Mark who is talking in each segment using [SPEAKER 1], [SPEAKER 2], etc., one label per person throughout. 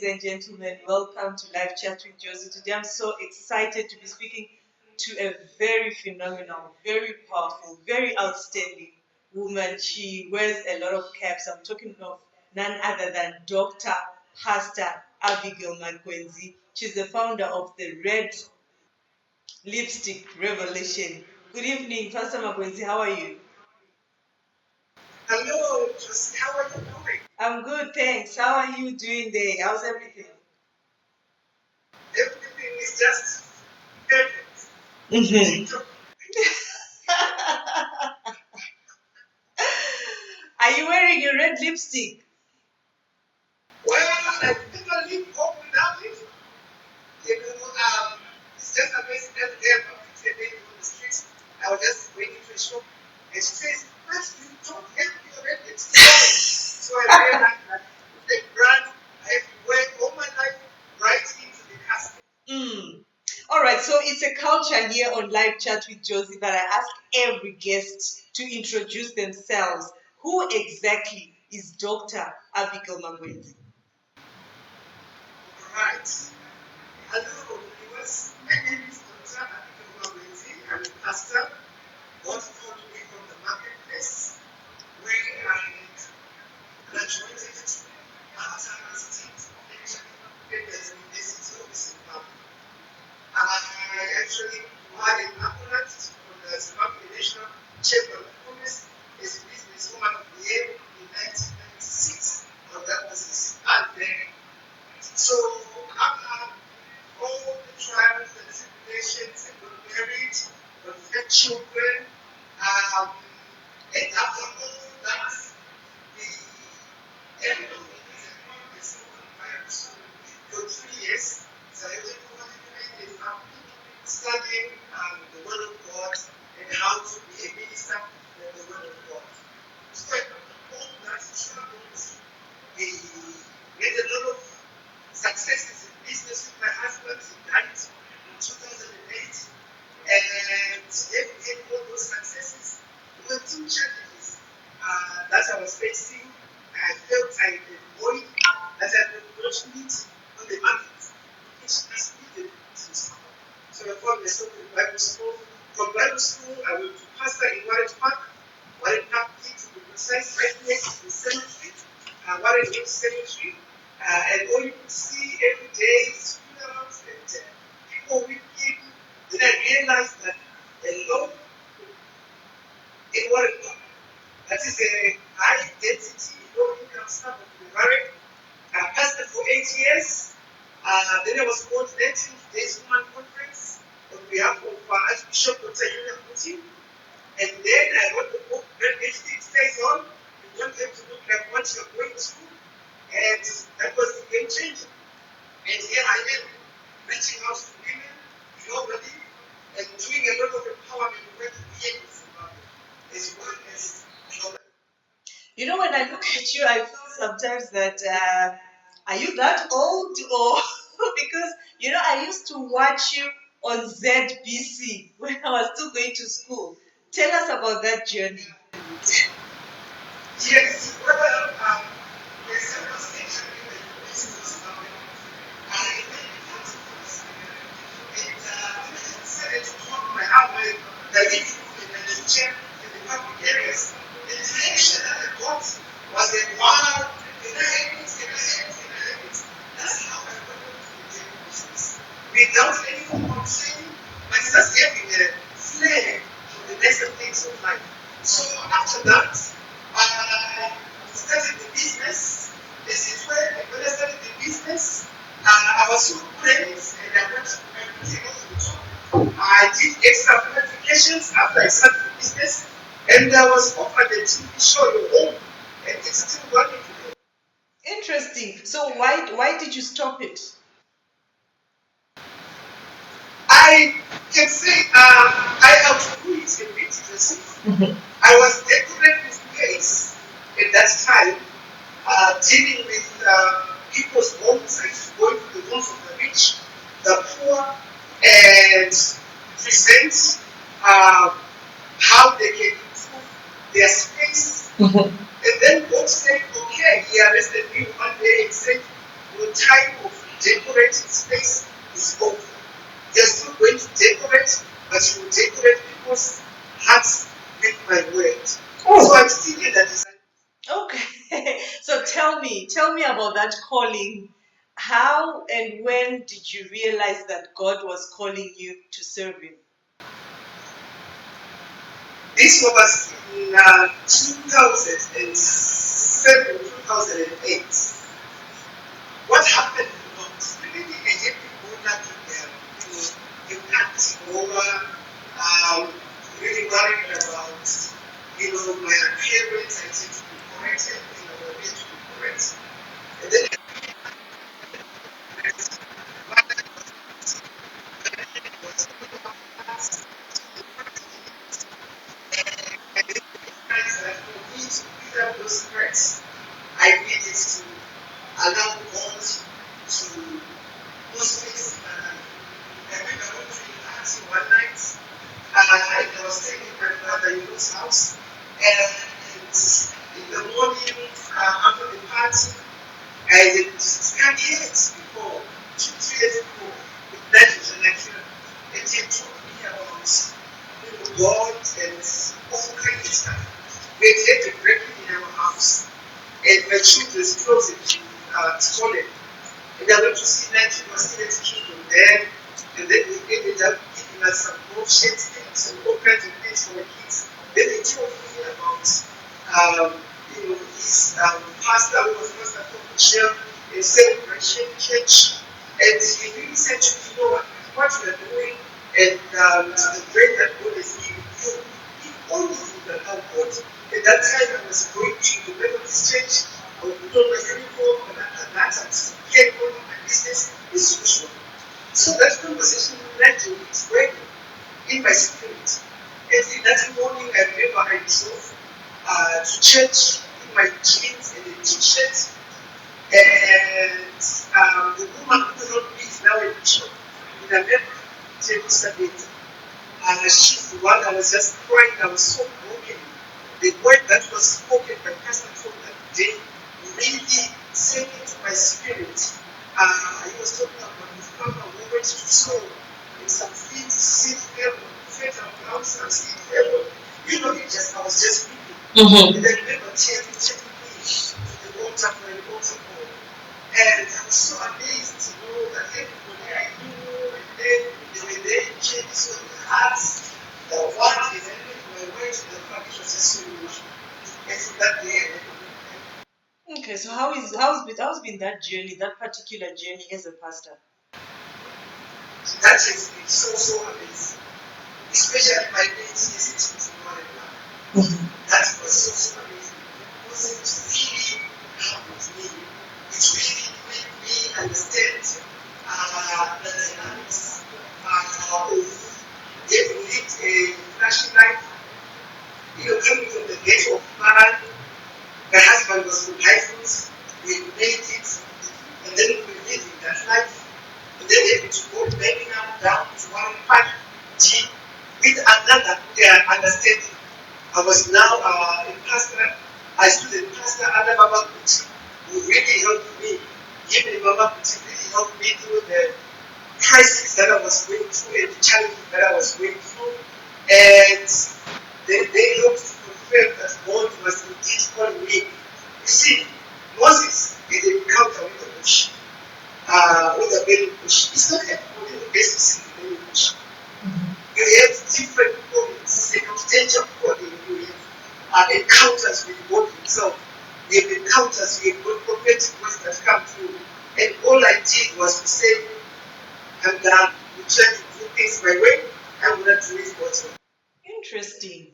[SPEAKER 1] ladies and gentlemen. Welcome to Live Chat with Josie. Today I'm so excited to be speaking to a very phenomenal, very powerful, very outstanding woman. She wears a lot of caps. I'm talking of none other than Dr. Pastor Abigail Magwenzi. She's the founder of the Red Lipstick Revelation. Good evening, Pastor Magwenzi. How are you?
[SPEAKER 2] Hello, Josie. How are you doing?
[SPEAKER 1] I'm good, thanks. How are you doing there? How's everything?
[SPEAKER 2] Everything is just perfect.
[SPEAKER 1] Mm-hmm. Are you wearing a red lipstick?
[SPEAKER 2] Well, I never leave home without it. It's just amazing that day about 15 days on the streets. I was just waiting for a shop, and she says, "But you don't have your red lipstick." So I realized that the brand I have to wear all my life right into the casket.
[SPEAKER 1] All right, so it's a culture here on Live Chat with Josie that I ask every guest to introduce themselves. Who exactly is Dr. Abigail Magwenzi?
[SPEAKER 2] Right. Hello, viewers. My name is Dr. Abigail Magwenzi. I'm a pastor. God called me from the marketplace where I graduated after a state university of Zimbabwe. I actually had an appointment from the Zimbabwe National Chamber of Commerce as a businesswoman of the year in 1996. And that was a start there. So after all the trials and tribulations, I got married, got 5 children, and after all that, the end of it is a school for 3 years. So I went over to the family, studying the Word of God and how to be a minister of the Word of God. So all that troubles, we made a lot of successes in business with my husband. He died in 2008. And in all those successes, there were 2 challenges that I was facing. I felt I had a void that I could not meet on the market, which just needed to stop. So I found myself in Bible school. From Bible school, I went to pastor in Warren Park. Warren Park, to be precise, right next to the cemetery. Warren Hills Cemetery. And all you could see every day is funerals and people weeping. Then I realized that alone in Warren Park, that is a high density, low income suburb of the Warren. I pastored for 8 years. Then I was coordinating today's woman conference on behalf of Archbishop Dr. Putin. And then I wrote the book, Red Lipstick Stays On. You don't have to look like what you're going through. And that was the game changer. And here I am, reaching out to women globally and doing a lot of empowerment work here in Zimbabwe, as well as globally.
[SPEAKER 1] You know, when I look at you, I feel sometimes that are you that old or because you know I used to watch you on ZBC when I was still going to school. Tell us about that journey.
[SPEAKER 2] Yes, well, there's several stations in the business of Zimbabwe. I went to first, and when I decided to talk to my husband, that we could in the kitchen in the public areas, the reaction that I got was that, wow, can I have this, can I have this, can I have this? That's how I got into the business. Without any form of training, but just having a flair for the lesser things of life. So after that, I started the business. This is where when I started the business, I was so praised and I went to everything over the top. I did extra qualifications after I started the business, and I was offered a TV show your own, and it's still running today.
[SPEAKER 1] Interesting. So why did you stop it?
[SPEAKER 2] I can say I outgrew it a bit, Joseph. I was decorating with place at that time, dealing with people's homes. I used to go into the homes of the rich, the poor, and present how they can improve their space. And then God said, okay, he arrested me one day and said, your time of decorating space is over. You're still going to decorate, but you will decorate people's hearts with my word. So I'm still in that design.
[SPEAKER 1] Okay. So tell me about that calling. How and when did you realize that God was calling you to serve Him?
[SPEAKER 2] This was in 2007, 2008. What happened was really a happy owner to them, impact over, really worried about, my appearance. I need to be corrected, I need to be correct. And then that for me to pick up those threats, I needed to allow God to most things. I remember I went to a party one night. I was staying in my brother-in-law's house, and in the morning after the party, I had scanned years before, 2 years before, with that introduction, and he told me about God and all kinds of stuff. We had a break-in in our house, and my children's closet stolen. And I went to see 90% children there, and then they ended up giving us some bullshit things and all kinds of things for the kids. Then they told me about, his pastor who was pastor for Michelle in Celebration Church, and he really said to me, what you are doing, and the bread that God is giving you, if only you can help God. At that time, I was going to the Methodist church. I would put on my uniform, and after that, I was carrying on my business as usual. So that conversation led to its breaking in my spirit. And in that morning, I remember I drove to church in my jeans and a t-shirt. And the woman who wrote me is now a bishop in America, Jerusalem. She's the one that was just crying. I was so broken. The word that was spoken by Pastor Tom that day really sank into my spirit. He was talking about his father who went to sow in some seed fell, some seed fell. I was just weeping. Mm-hmm. And I remember taking me to the altar for an altar call. And I was so amazed to know that everybody I knew, and then they were there in church, so the hearts, the one is my way to the family was just so emotional. And from that day,
[SPEAKER 1] okay, so how's been that journey, that particular journey as a pastor?
[SPEAKER 2] That has been so amazing. Especially my mates is one and one. That was so amazing. It wasn't really happened to me. It really made me understand the dynamics of living a flashing life. Coming from the ghetto of Paran, my husband was from Highfields, we made it, and then we lived in that life. And then able to go Birmingham down to 1.5G with another understanding. I was now a pastor. I stood a pastor under Mama Kuti, who really helped me. Even Mama Kuti really helped me through the crisis that I was going through and the challenges that I was going through. And they helped to confirm that God was indeed calling me. You see, Moses did an encounter with the bush. With the burning bush. It's not everybody who gets to see the burning bush. You have different moments, circumstantial calling. You have encounters with God Himself. You have encounters with God, prophetic words that come through. And all I did was to say, I'm done. You try to do things my way. I'm going to do it God's way.
[SPEAKER 1] Interesting.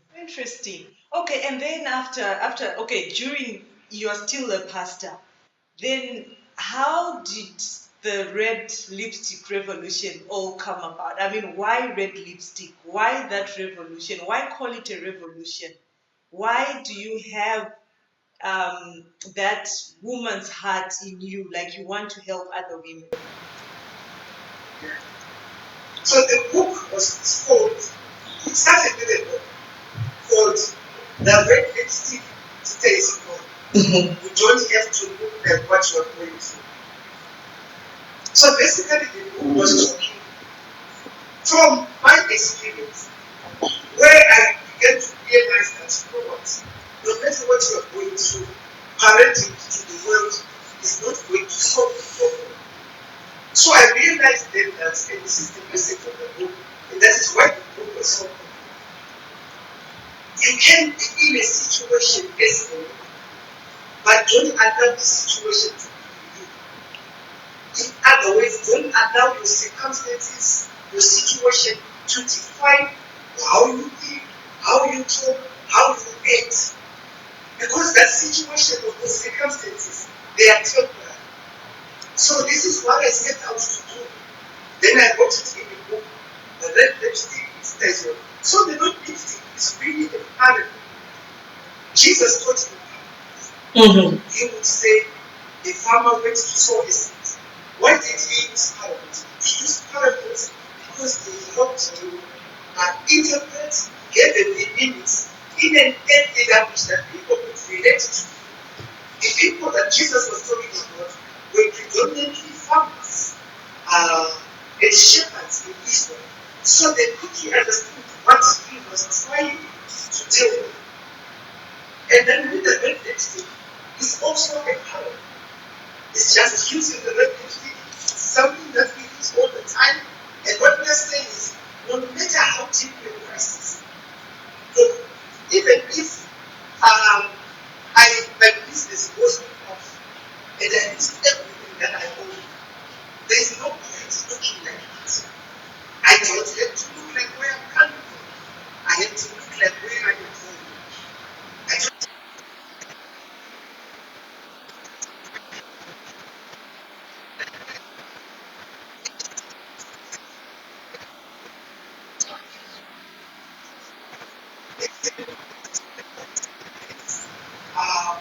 [SPEAKER 1] Okay, and then after during you are still a pastor, then how did the red lipstick revolution all come about? I mean, why red lipstick? Why that revolution? Why call it a revolution? Why do you have that woman's heart in you, like you want to help other women?
[SPEAKER 2] So the book was called, it started with a book called The Red Lipstick Stays On. You don't have to look at what you are going through. So basically, the book was talking from my experience, where I began to realize that, you know what, no matter what you are going through, parenting to the world is not going to solve the problem. So I realized then that, and this is the message of the book, and that is why the book was so good. You can be in a situation as a woman, but don't allow the situation to be you. In other words, don't allow your circumstances, your situation to define how you live, how you talk, how you act. Because that situation or those circumstances, they are temporary. So this is what I set out to do. Then I wrote it in the book. The red lipstick is Israel. So the red lipstick is really a parable. Jesus taught in He would say, the farmer went to sow his seeds. Why did he use parables? He used parables because they helped you interpret, get the meanings in an earthly language that people could relate to. The people that Jesus was talking about were predominantly farmers and shepherds in Israel. So they quickly understood what he was trying to tell them. And then with the red lipstick, it's also a parable. It's just using the red lipstick, something that we use all the time. And what we are saying is, no matter how deep your crisis, look, even if my business goes off and I lose everything that I own, there is no point looking like that. I don't have to look like where I'm coming from. I have to look like where I am going. I don't.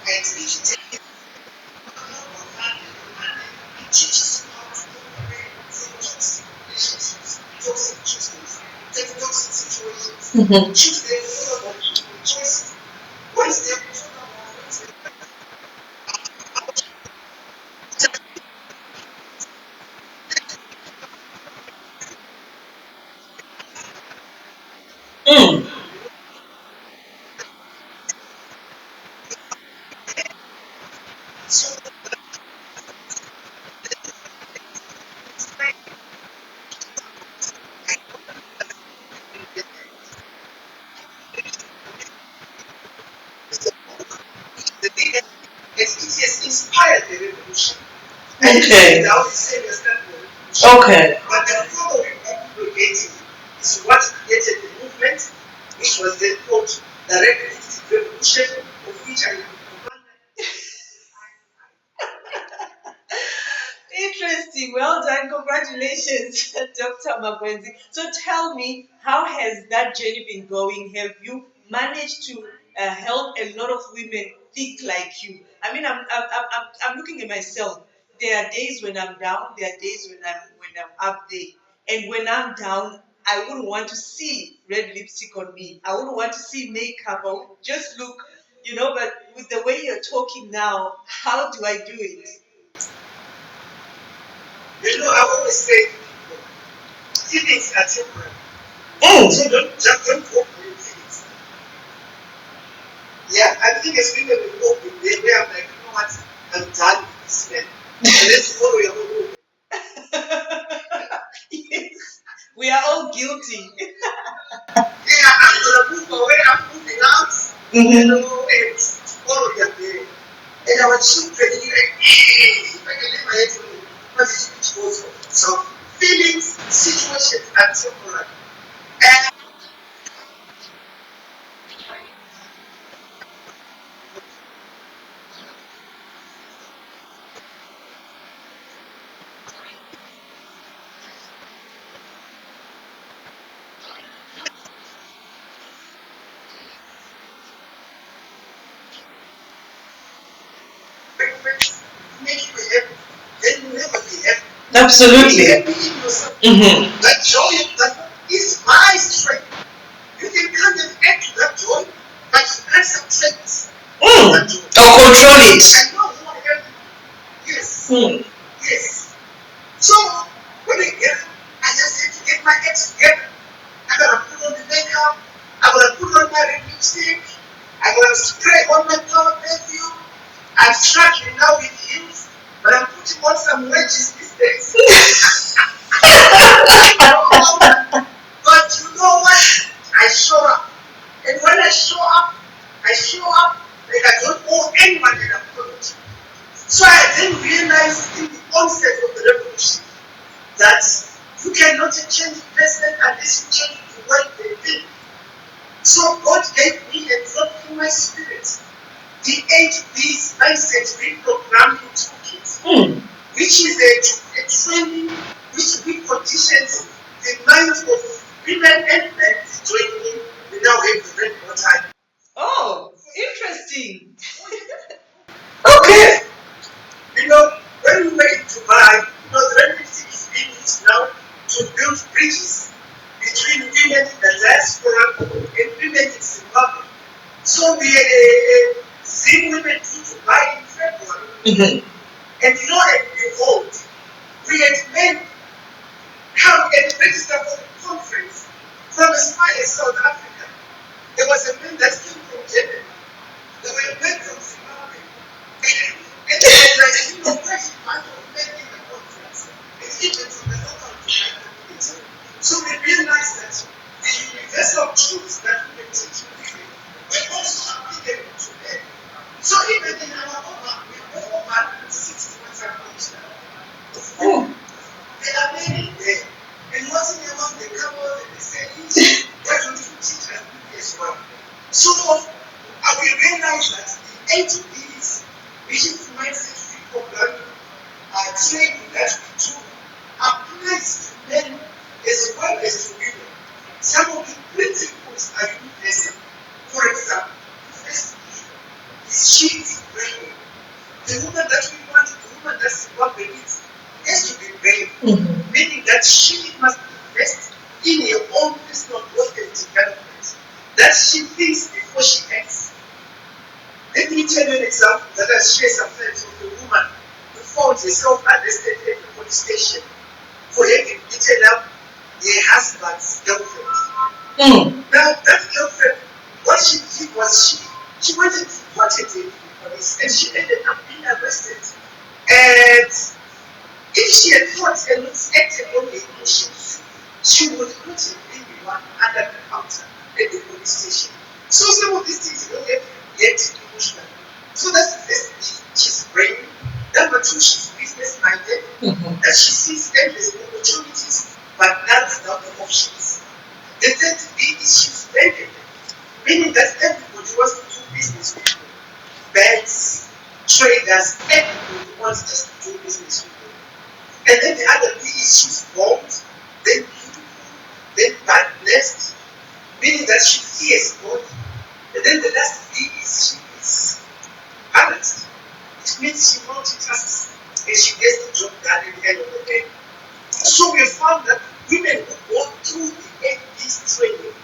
[SPEAKER 2] And each day, teaches you how to operate from toxic relationships, toxic choices, toxic situations. Choose them all about your choices. Once they are put on once they so the thing is, it has inspired the revolution. And
[SPEAKER 3] Okay.
[SPEAKER 2] now the same as that revolution.
[SPEAKER 3] Okay.
[SPEAKER 2] But the following propagating is what created the movement, which was then called the Red Lipstick Revolution, of which I am commander.
[SPEAKER 1] Interesting. Well done. Congratulations, Dr. Magwenzi. So tell me, how has that journey been going? Have you managed to help a lot of women think like you? I mean, I'm looking at myself. There are days when I'm down. There are days when I'm up there. And when I'm down, I wouldn't want to see red lipstick on me. I wouldn't want to see makeup. I would just look, But with the way you're talking now, how do I do it?
[SPEAKER 2] You know, I always say feelings are temporary. So don't hope for your feelings. Yeah, I think it's been a hope in there where I'm like, you know what, I'm done with this man. And then tomorrow you're going to
[SPEAKER 1] Yes, we are all guilty.
[SPEAKER 2] yeah, I'm gonna move away, I'm moving out, you know, and tomorrow you're there. And our children, you're like, hey, if I can lay my head on you, but it's which goes on. So feelings, situations are temporary. And make you happy, then you never be happy.
[SPEAKER 3] Absolutely.
[SPEAKER 2] Be happy in yourself. That joy that is my strength. You can come and add to that joy, but you can't subtract that joy.
[SPEAKER 3] Or control it.
[SPEAKER 2] I know who I am. Yes. Yes. So when I get up, I just have to get my head together. I gotta put on the makeup. I gotta put on my red lipstick. I gotta spray on my power perfume. I'm struggling now with heels, but I'm putting on some wedges these days. But you know what? I show up. And when I show up like I don't owe anyone an apology. So I then realized in the onset of the revolution that you cannot change a person unless you change the way they think. So God gave me a drop in my spirit, the 8B's mindset reprogramming toolkit, which is a training which reconditions the minds of women and men joining. We now have the red button.
[SPEAKER 1] Oh, interesting.
[SPEAKER 2] Okay. You know, when we were in Dubai, the red lipstick is being used now to build bridges between women in the diaspora and women in Zimbabwe. So we had a Zim women to Dubai in February. And and behold, we had men come and register for the conference from as far as South Africa. There was a man that came from Germany. There were men from Zimbabwe. And they were like, quite a bunch of men in the conference. And even from the local Dubai community. So we realized that the universal truths that we were teaching women were also applicable to men. So even in our over 60 months ago now, there are many there. And what's in among the couples and the sayings, why don't you teach us as well? So we realize that the 8 B's, which is mindset reprogramming, training that we do, applies to men as well as to women. Some of the principles are universal. For example, the first is she is brave. The woman that we want, the woman that Zimbabwe needs, has to be brave, meaning that she must invest in her own personal growth and development, that she thinks before she acts. Let me tell you an example that I share sometimes of a woman who found herself arrested at the police station for having beaten up her husband's girlfriend. Now, that girlfriend, what she did was she went and reported it to the police, and she ended up being arrested. And if she had thought and not acted on her emotions, she would not have been the one under the counter at the police station. So some of these things don't have yet emotional. So that's the first thing. She's brave. Number two, she's business minded. And she sees endless opportunities, but narrows down the options. The third thing is she's vended, meaning that everybody wants to do business with you. Banks, traders, everybody wants just to do business with you. And then the other thing is she's bold, then beautiful, then bad blessed, meaning that she fears God. And then the last thing is she is balanced. It means she multitasks and she gets the job done at the end of the day. So we found that women who go through the 8B's training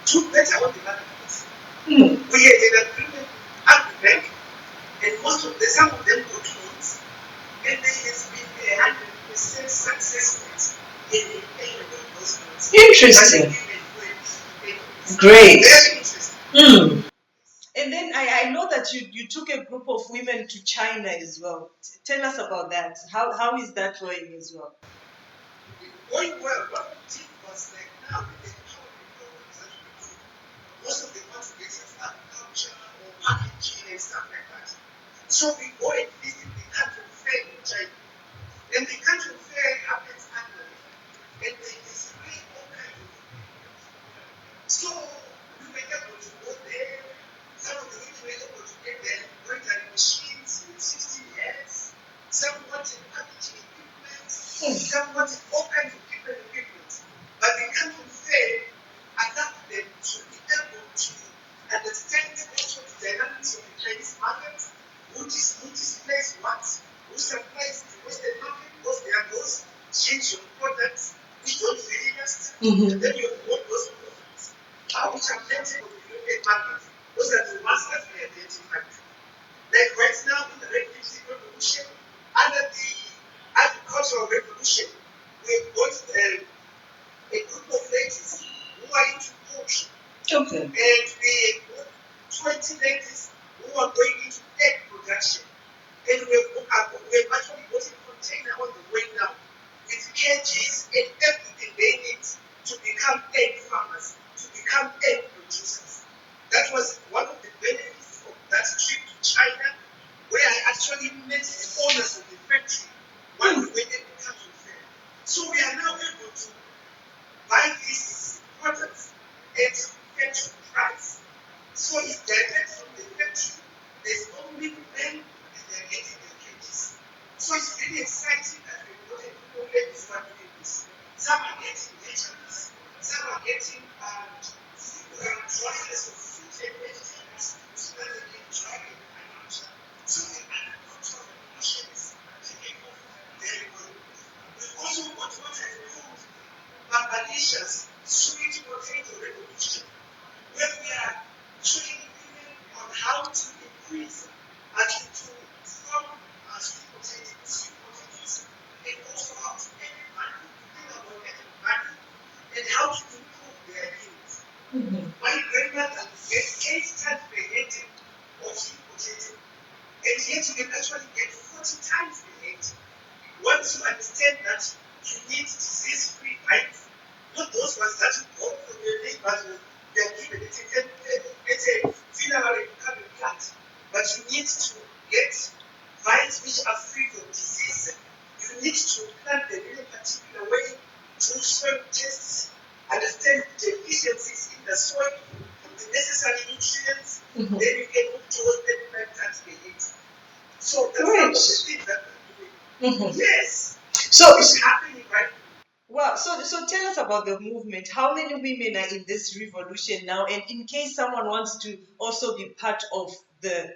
[SPEAKER 2] do better on the marketplace. We had an agreement at the bank, and some of them got loans, and there has been 100% success rate in paying those loans.
[SPEAKER 1] Interesting. Great. Very interesting. And then I know that you took a group of women to China as well. Tell us about that. How is that going as well?
[SPEAKER 2] Going well. What we did was like now with the empowerment programs that we do, most of the contributions are culture or packaging and stuff like that. So we go and visit the country fair in China. And the country fair happens annually. And they display all kinds of things. So we were able to go there. Some of the women were able to get their embroidery machines with 16 heads. Some wanted packaging equipment. Some wanted all kinds of different equipment. But the country fair allowed them to be able to understand also the dynamics of the Chinese market, who displays what, who supplies the Western market, because there are those change of products which don't really last. And then you have got those products which are plenty of the European market. Those are the ones that we identified. Like right now in the Red Lipstick Revolution, under the agricultural revolution, ladies who are going into egg production. And we've actually got a container on the way now with cages and everything they need to become egg farmers, to become egg producers. That was one of the benefits of that trip to China, where I actually met the owners of the factory when we went to the country fair. So we are now able to buy these products at factory price. So it's direct from the factory. There's no middleman, and they're getting their cages. So it's really exciting that we've got a people ladies who are doing this. Some are getting vegetables, some are getting dryers of fruit and vegetables, so that they can dry it and out. So the agricultural revolution is taking off very well. We've also got what I call Bangladesh's sweet potato revolution, where we are training women on how to increase and to farm sweet potatoes, and also how to make money, think about making money, and how to improve their yields. My grandmother gets 8 times per hectare of sweet potato, and yet you can actually get 40 times per hectare. Once you understand that you need disease-free vines, not those ones that you bought from your neighbors, they are given it's a funerary kind of plant, but you need to get vines which are free from disease. You need to plant them in a particular way, do soil tests, understand the deficiencies in the soil, the necessary nutrients, then you can move towards 35 tons per hectare. So that's one of the things that we're doing. Yes. So it's happening right now.
[SPEAKER 1] Wow, so tell us about the movement. How many women are in this revolution now? And in case someone wants to also be part of the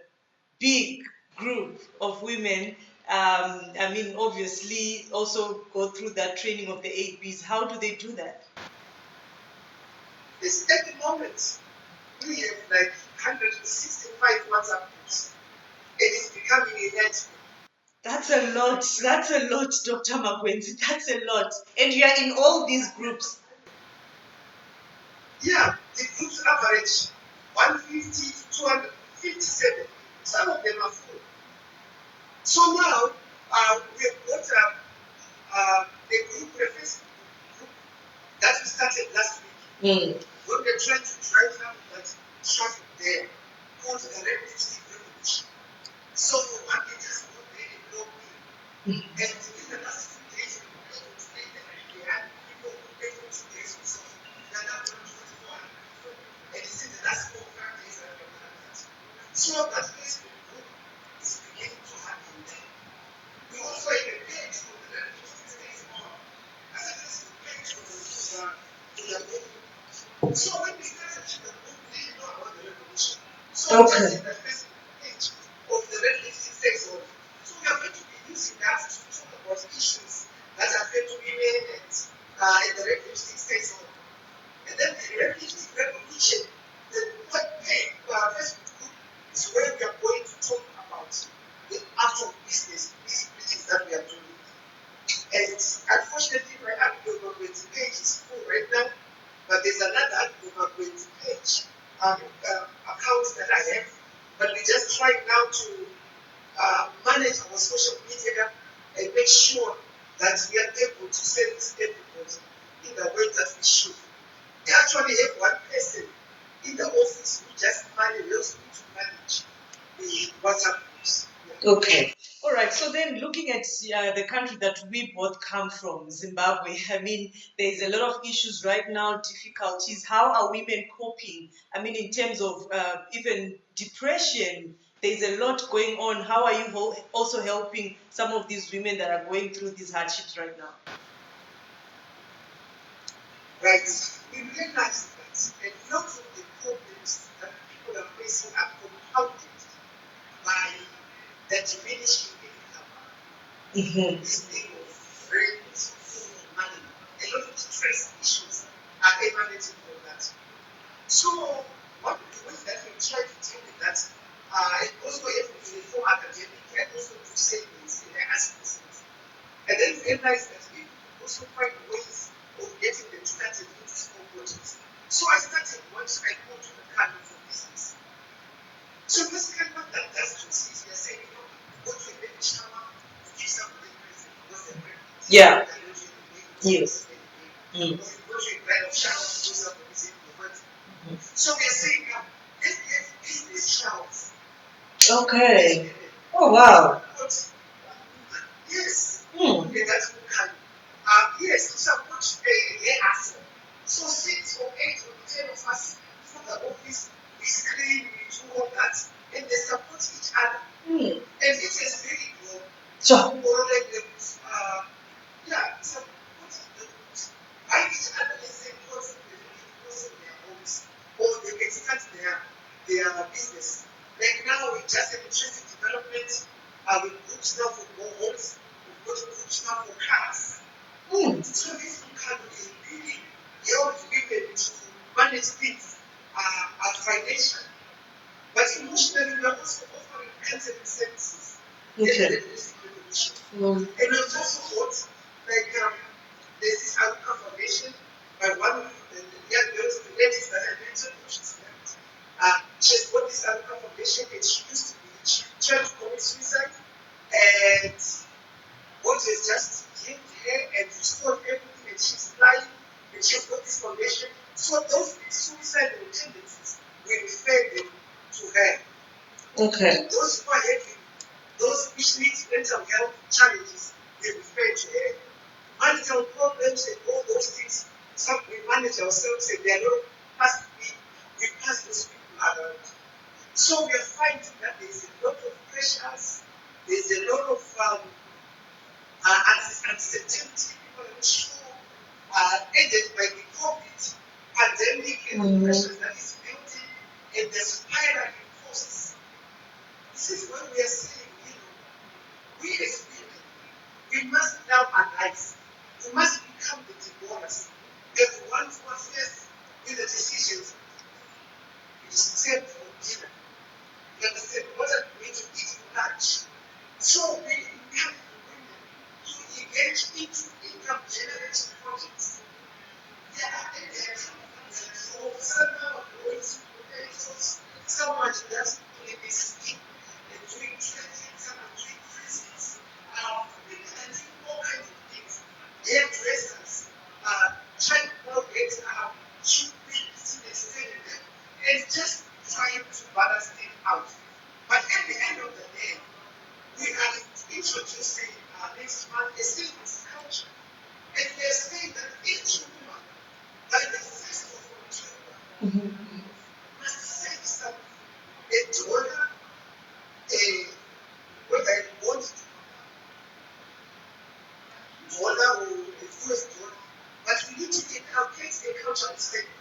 [SPEAKER 1] big group of women, I mean, obviously also go through that training of the 8Bs. How do they do that?
[SPEAKER 2] Yes, at the moment, we have like 165 WhatsApp groups, and it's becoming a network.
[SPEAKER 1] That's a lot. That's a lot, Dr. Magwenzi. That's a lot. And you are in all these groups.
[SPEAKER 2] Yeah, the groups average 150 to 257. Some of them are full. So now we've got a group, a Facebook group that we started last week. When we're trying to drive out that traffic there, called the Red Lipstick Revolution. So one can just go there and log in. And in the last few days, we were able to make that we had people able to get results that are 24 hours. And it's in the last 4 or 5 days that we've done that. So that Facebook group is beginning to happen there. We also have a page for the Red Lipstick Stays On. As a Facebook page for the group. So when we started to the group, we didn't know about the revolution. So that's in the Facebook page of the Red Lipstick Stays On. So we are going to be using that to talk about issues that affect women and the Red Lipstick Stays On. And then the Red Lipstick Revolution, the Facebook group is where we are going to talk about the actual business, things that we are doing. And unfortunately, my Outbreaking Wonders page is full right now, but there's another Outbreaking Wonders page account that I have. But we're just trying now to manage our social media and make sure that we are able to service everybody in the way that we should. We actually have one person in the office who just helps me to manage the WhatsApp groups. Yeah.
[SPEAKER 1] Okay. All right. So then, looking at the country that we both come from, Zimbabwe, I mean, there's a lot of issues right now, difficulties. How are women coping? I mean, in terms of even depression, there's a lot going on. How are you also helping some of these women that are going through these hardships right now?
[SPEAKER 2] Right. We realize that a lot of the problems that people are facing are compounded by the diminishing income. This thing of rent, money, a lot of stress issues are emanating from that. So one of the ways that we try to deal with that, and also for academic and also to savings in the business. And then realize that we also find ways of getting them started into small projects. So I started once I go to the Academy for Business. So basically what that does to us is we are saying, go to a baby shower, give somebody present, what's the present?
[SPEAKER 1] Yeah. Yes.
[SPEAKER 2] Or you go to a bed of showers, do somebody say, what? So we are saying now, let's get business showers.
[SPEAKER 1] Okay. Oh wow.
[SPEAKER 2] Yes.
[SPEAKER 1] Okay,
[SPEAKER 2] that's what kind. Yes, to support a hustle. So 6 or 8 or 10 of us from the office, we screen, we do all that, and they support each other. And it is very good.
[SPEAKER 1] So,
[SPEAKER 2] or like the, yeah, support the I each other, let's say, close their homes, or they can start their business. Like now, we just have interested development, we put stuff for homes, we put stuff for cars. So this can really help women to manage things financially. But emotionally, we are also offering counseling services.
[SPEAKER 1] okay.
[SPEAKER 2] And we've also got, like, there's this Alpha Foundation by one of the young girls, the ladies that I mentioned, she's left. She's got this Alpha Foundation, and she used to be, she tried to commit suicide, and what is just hit her and restored everything, and she's flying, and she's got this foundation. So those suicidal tendencies, we refer them to her.
[SPEAKER 1] Okay.
[SPEAKER 2] Those who are having those which need mental health challenges, we refer to her. Marital problems and all those things, some we manage ourselves and they are not past we pass those people around. So we are finding that there's a lot of pressures, there's a lot of uncertainty, people are not sure, aided by the COVID pandemic and the pressures that is building and the spiraling costs. This is what we are saying, we as women, we must now arise. We must become the Deborahs, the ones who are faced with the decisions. It's time for dinner. You understand? What are we going to eat for lunch? So we have women to engage into income generating projects. There are for someone who is someone that's doing this scheme and doing training, someone doing business, people are doing all kinds of things. Hairdressers, trying to get should be extending them and just trying to balance things out. But at the end of the day, we are introducing next month a savings culture. And we are saying that each woman, by the 1st of October, must save something. A dollar, whether it wants dollar or a US dollar, but we need to inculcate a cultural statement.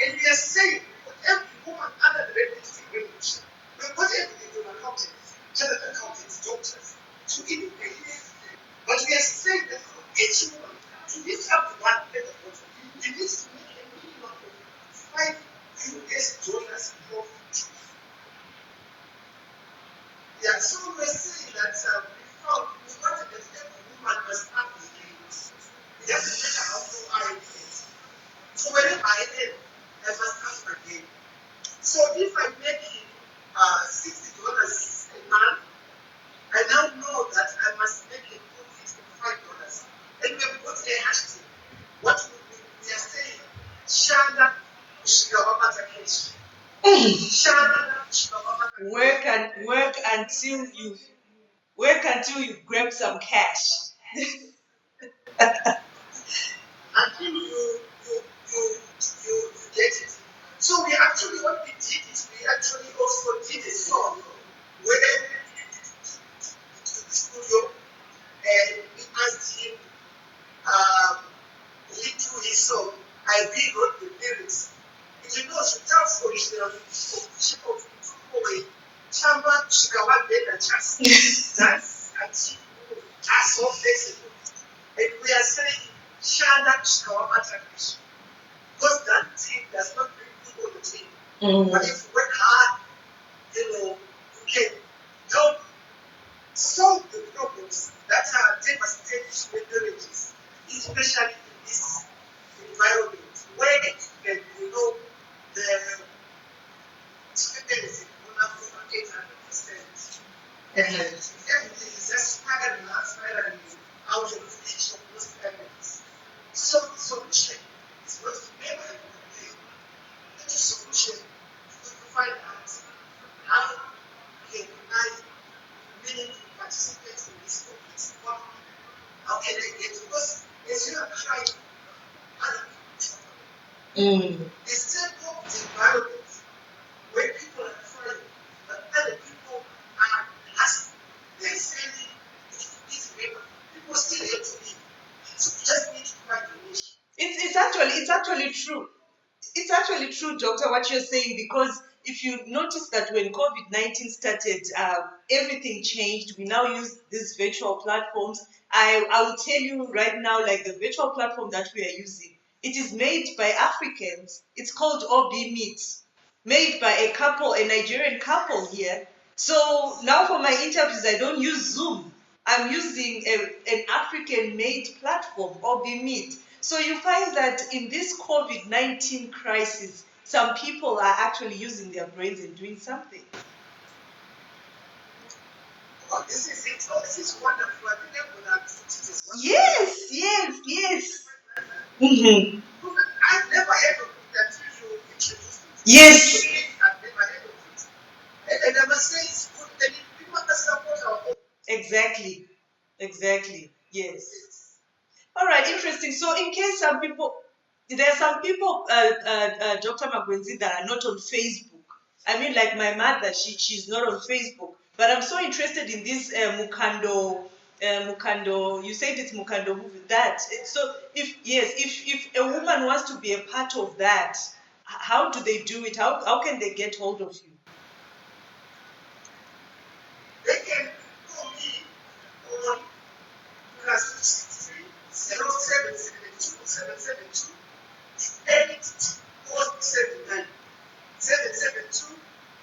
[SPEAKER 2] And we are saying for every woman under the red lipstick revolution, we've got everything from accountants, chartered accountants, doctors, to even babies. But we are saying that for each woman to lift up one level, you need to make a minimum of $5 profit. Yeah, so we're saying that we wanted that every woman must have the gains. It doesn't matter how low I is. So wherever I am, I must have my gain. So if I'm making $60 a month, I now know that I must make a profit of $5. And we have got a hashtag. What we are saying, Shana Ushigawamata Kesh. Shana Ushigawamata.
[SPEAKER 1] Work until you grab some cash.
[SPEAKER 2] Until you get it. So we actually, what we did is we actually also did a song where we went to the studio and we asked him lead through his song. I rewrote the lyrics. If you know, she tells originally, she took away Chamba Shikawa Beta Chas. That's a cheap so flexible. And we are saying Shana Shikawa Matakish. Because that thing does not bring people to team. But if you work hard, you can help solve the problems that are devastating to villages, especially in this environment where the And everything is just spiraling out of reach of those families. So the solution is not to never complain. The solution is to find out how can I meaningfully participate in this complex economy. How can I get it? Because as you are trying, other people the same poverty environment where people are crying, but other people are asking. They're saying it's paper. People still have to live. So we just need to find a niche.
[SPEAKER 1] It's actually true. It's actually true, Doctor, what you're saying, because if you notice that when COVID-19 started, everything changed. We now use these virtual platforms. I will tell you right now, like the virtual platform that we are using, it is made by Africans. It's called OB Meet, made by a Nigerian couple here. So now for my interviews, I don't use Zoom. I'm using an African-made platform, OB Meet. So you find that in this COVID-19 crisis, some people are actually using their brains and doing something.
[SPEAKER 2] Oh, this is it. Oh, this is wonderful. I think I'm going to
[SPEAKER 1] Yes. Mm-hmm.
[SPEAKER 2] I've never heard of it until you introduced it.
[SPEAKER 1] Yes.
[SPEAKER 2] I've never heard of it. And I must say it's good. And people must support our own.
[SPEAKER 1] Exactly. Yes. All right, interesting. So, in case there are some people, Dr. Magwenzi, that are not on Facebook. I mean, like my mother, she's not on Facebook. But I'm so interested in this Mukando. You said it's Mukando movie. So, if a woman wants to be a part of that, how do they do it? How can they get hold of you?
[SPEAKER 2] They can call me on +63 0772 772 8479 772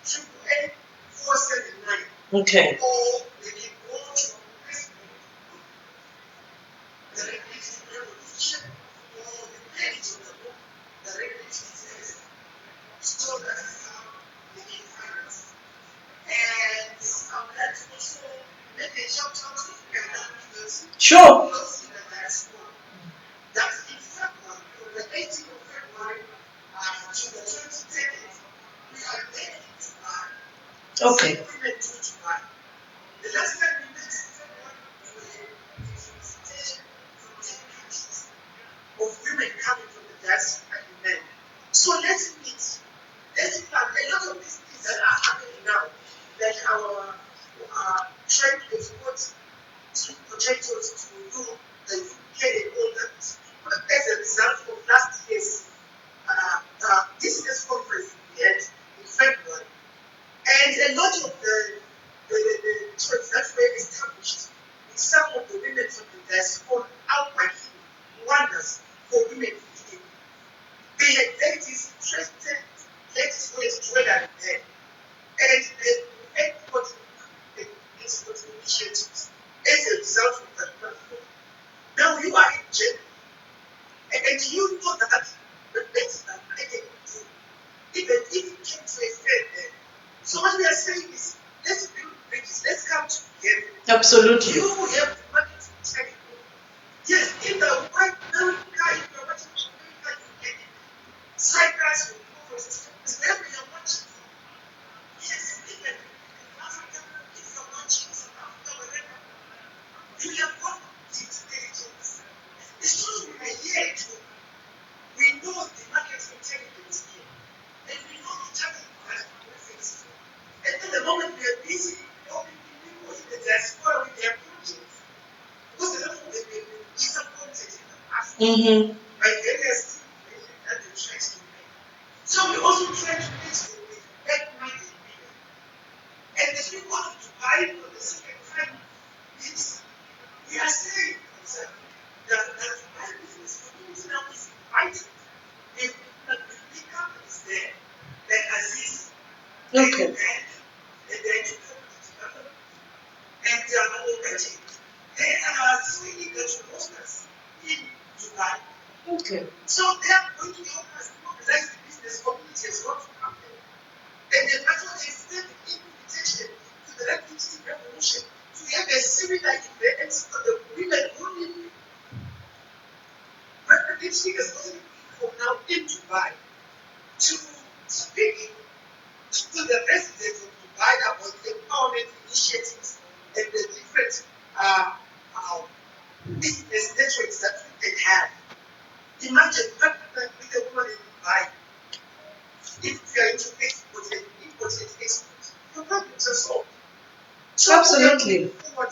[SPEAKER 2] 888 479.
[SPEAKER 1] Okay.
[SPEAKER 2] Or they can go to Facebook, the Revolution Revolution, or the page of the book, the Revolution says. So that is how they can find us. And I'm glad to also make a shout out to the
[SPEAKER 1] Sure.
[SPEAKER 2] those in the diaspora. That in February, from the 18th of February to the 22nd, we are there in July.
[SPEAKER 1] Okay.
[SPEAKER 2] Women do July. The last time we met in February, we were a visitation from 10 countries of women coming from the diaspora and men. So let's meet. Let's plan. A lot of these things that are happening now, like our trying to export sweet potatoes to Europe, the UK, and all that, as a result of last year's business conference we had in February. And a lot of the trades that were established with some of the women from the diaspora, Outbreaking Wonders for women leading. They had very interested ladies who had jewelry there. And they export initiatives as a result of that platform. Now you are in jail. And you know that the best that I can do, even if it came to a fair there. So what we are saying is, let's build bridges, let's come together.
[SPEAKER 1] Absolutely.
[SPEAKER 2] You have the money to take it. Yes, in the white America, if you're watching America, you get it. Cyprus will go for it. Wherever you're watching from. Yes, even in Africa, if you're watching from Africa, wherever, you have got the intelligence. It's true we are here too. We know the market intelligence here. And we know each other as reference. And at the moment we are busy helping people in the diaspora with their projects. Because a lot of them have been disappointed in the past by various things that they try to make. So we also try to mix them with like-minded people. And as we go to Dubai for the second time, we are saying that Dubai business community now is invited. If big companies there, like Aziz,
[SPEAKER 1] Okay.
[SPEAKER 2] and they're development, and they are already, they are so eager to host us in Dubai.
[SPEAKER 1] Okay.
[SPEAKER 2] So they are going to help us mobilize the business community as well to come there. And then that's what they extend the invitation to the Refugee Revolution So absolutely. I'm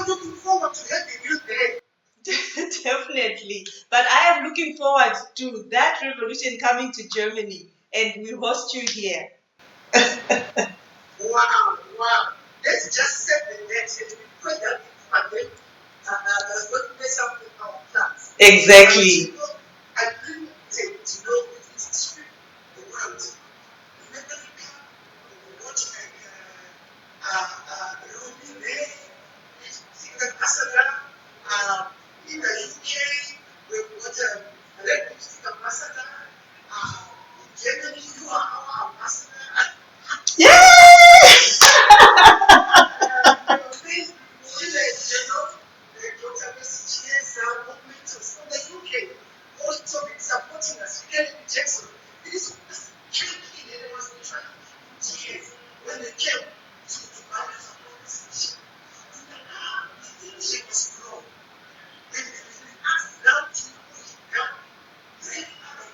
[SPEAKER 2] looking forward to having you there.
[SPEAKER 1] Definitely. But I am looking forward to that revolution coming to Germany, and we host you here.
[SPEAKER 2] Wow, wow. Let's just set the net and we pray that pandemic does not mess up with our plans.
[SPEAKER 1] Exactly.
[SPEAKER 2] I really take to know it is sweep the world. In America, what Ruby Ray, the ambassador, in the UK, we've got a red lipstick ambassador. In Germany, you are our ambassador.
[SPEAKER 1] Yay!
[SPEAKER 2] When they came to buy the she was grown. When they asked now to push down, they are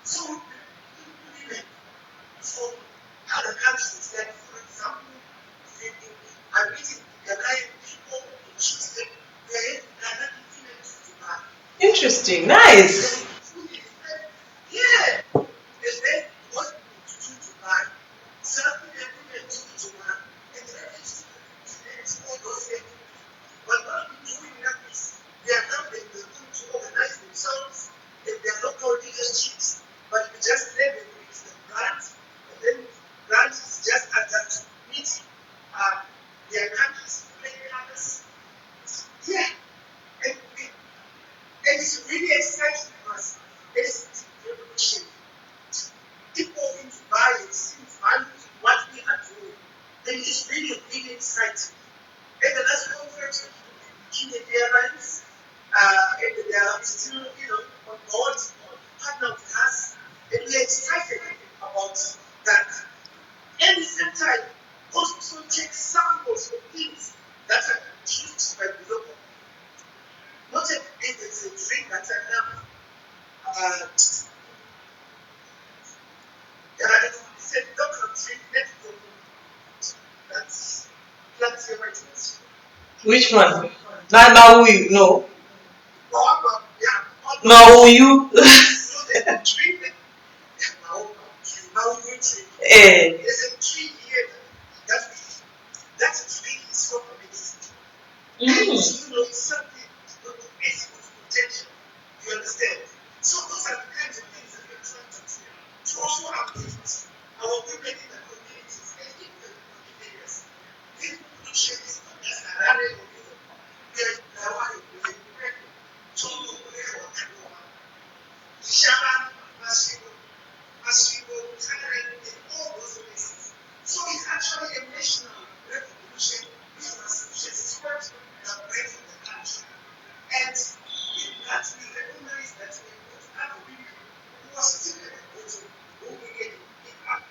[SPEAKER 2] so women from other countries, like for example, I'm meeting Ghanaian people in Tuesday, they are not women to Dubai.
[SPEAKER 1] Interesting. Nice.
[SPEAKER 2] Yeah. And then what to do Dubai? Certain women to Dubai. And the rest all those things. But what we doing now is they are now going to organize themselves in their local leaderships, but we just let them with the grant, and then grant is just adapt to meet their countries, play colors. Yeah. And it's really exciting for us. It's revolution. People in Dubai and see value in what we are doing. And it's really, really exciting. And the last conference with Kenya Airlines, and they are still, on board, partner with us. And we are excited about that. And at the same time, also take samples of things that are produced by the local. Not every day there's a drink that I have. It's a local drink network that's plenty of items.
[SPEAKER 1] Which one? Now we no.
[SPEAKER 2] Yeah.
[SPEAKER 1] No, you.
[SPEAKER 2] So the drink now we drink.
[SPEAKER 1] Eh.
[SPEAKER 2] There's a tree here that tree is from amazing. It's something with basic potential. You understand? So those are the kinds of things that we're trying to do. To also update our women in the communities and in the areas. This pollution is not just a rally of you. There's a lot of people. Tono Leo Kanoa. Shaman Masibo, Tanner, in all those places. So it's actually a national revolution. This is sport that breaks the country. And in that, we recognize that we have women who are still at the bottom, who we get impact.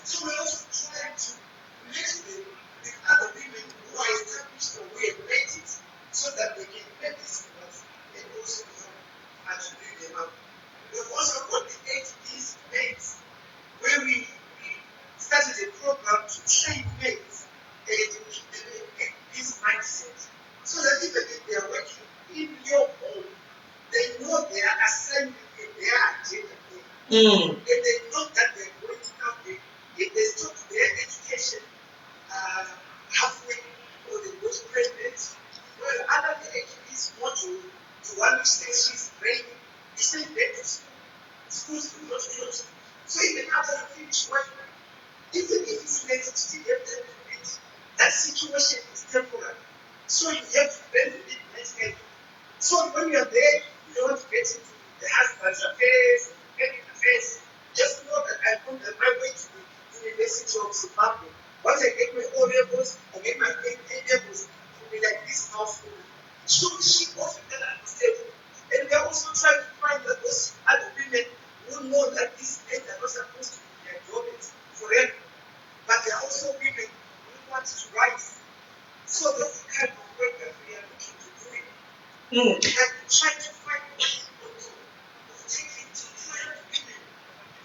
[SPEAKER 2] So we're also trying to mix them with other women who are established or we have made it so that they can make this class and also help and to bring them up. We've also got the 8 days where we started a program to train maids and this mindset so that even if they are working in your home, they know their assignment and their agenda. And they know that they're going to have if they stop their education halfway or they go to pregnant, well, other the HPs want to one which says she's praying, they say back to school. Schools do not close. So even after you finish work, even if it's late, you still have to benefit. That situation is temporary. So you have to benefit next day. So when you're there, you don't get into the husband's affairs, family affairs. Just know that I'm on my way to the University of Zimbabwe. Once I get my O levels, I get my A levels, it will be like this household. So she also can understand. And we're also trying to find that those other women who know that these men are not supposed to be employed forever. But there are also women who want to rise. So that's the kind of work that we are looking to do. And try to find ways of taking different women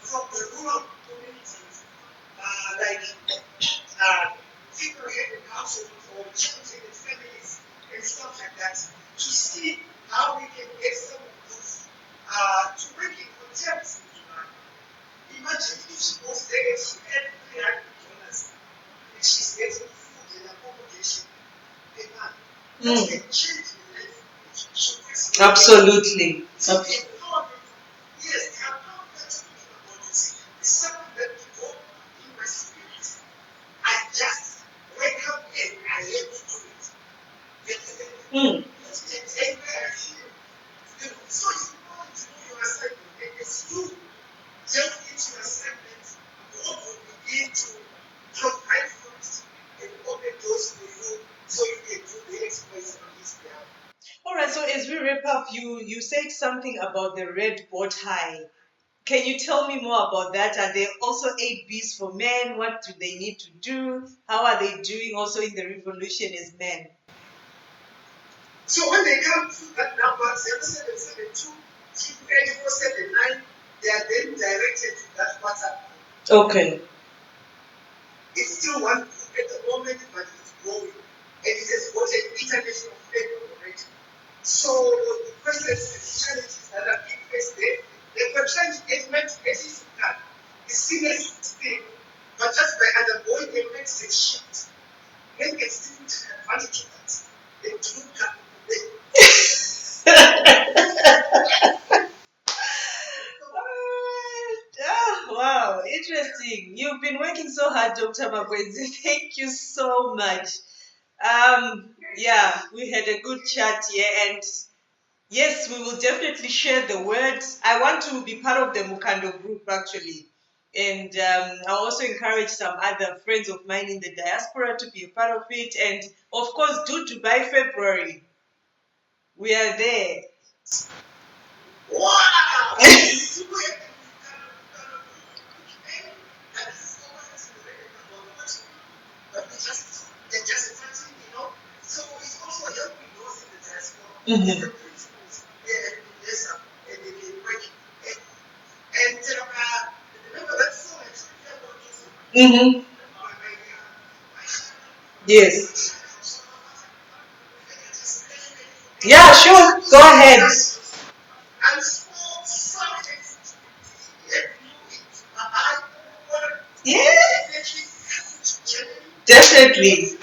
[SPEAKER 2] from the rural communities, like
[SPEAKER 1] Absolutely. Mm. All right, so as we wrap up, you said something about the red bow tie. Can you tell me more about that? Are there also 8Bs for men? What do they need to do? How are they doing also in the revolution as men?
[SPEAKER 2] So when they come to that number 7772 8479, they are then directed to that WhatsApp.
[SPEAKER 1] Okay.
[SPEAKER 2] It's still one group at the moment, but it's growing. And it has got an international flavor already. So the questions and challenges that are being faced there, they were trying to get men to get into that. The seniors thing, but just by undergoing a mindset shift, men get still take advantage of that. They do come.
[SPEAKER 1] Wow, interesting. You've been working so hard, Dr. Magwenzi. Thank you so much. Yeah, we had a good chat here, and yes, we will definitely share the words. I want to be part of the Mukando group actually. And I'll also encourage some other friends of mine in the diaspora to be a part of it. And of course, do Dubai February. We are there.
[SPEAKER 2] Wow!
[SPEAKER 1] Mm-hmm. Mm-hmm. Yes. Yeah, sure. Go ahead. Yeah. Definitely.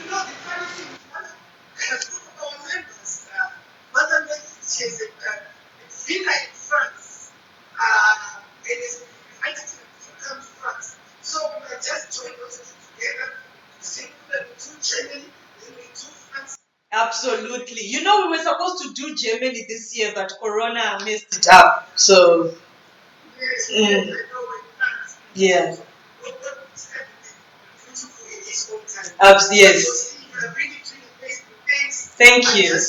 [SPEAKER 1] Absolutely. You know, we were supposed to do Germany this year, but Corona messed it up. So, yeah. Yes. Thank you.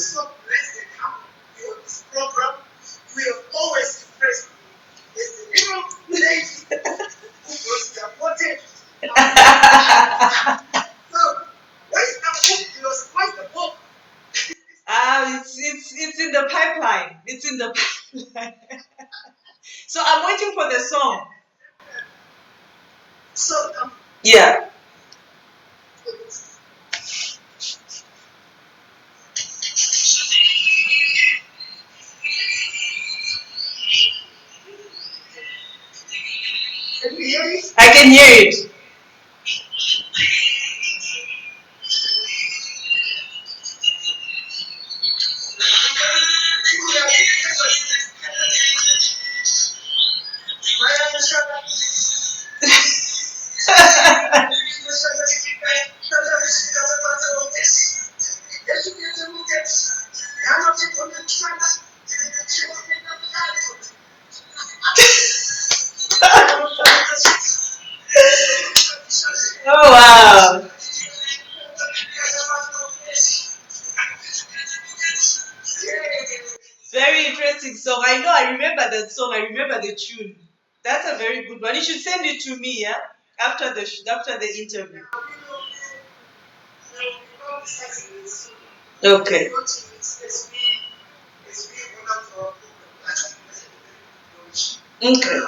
[SPEAKER 1] It's in the pipeline. It's in the pipeline. So I'm waiting for the song. Yeah. I can hear it. Oh wow. Very interesting song. I know, I remember that song. I remember the tune. That's a very good one. You should send it to me, yeah? After the interview. Okay. Okay.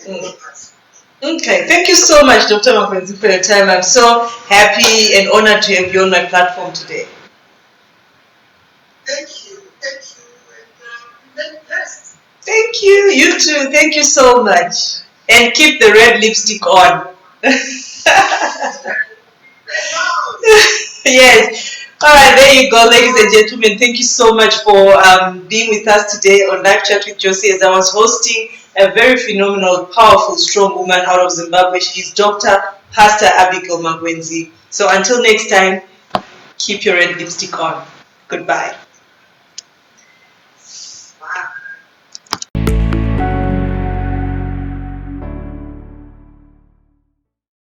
[SPEAKER 1] Mm. Okay, thank you so much, Dr. Magwenzi, for your time. I'm so happy and honored to have you on my platform today.
[SPEAKER 2] Thank you, and blessed.
[SPEAKER 1] Thank you, you too. Thank you so much. And keep the red lipstick on. Yes. All right, there you go, ladies and gentlemen. Thank you so much for being with us today on Live Chat with Josie as I was hosting a very phenomenal, powerful, strong woman out of Zimbabwe. She's Dr. Pastor Abigail Magwenzi. So until next time, keep your red lipstick on. Goodbye.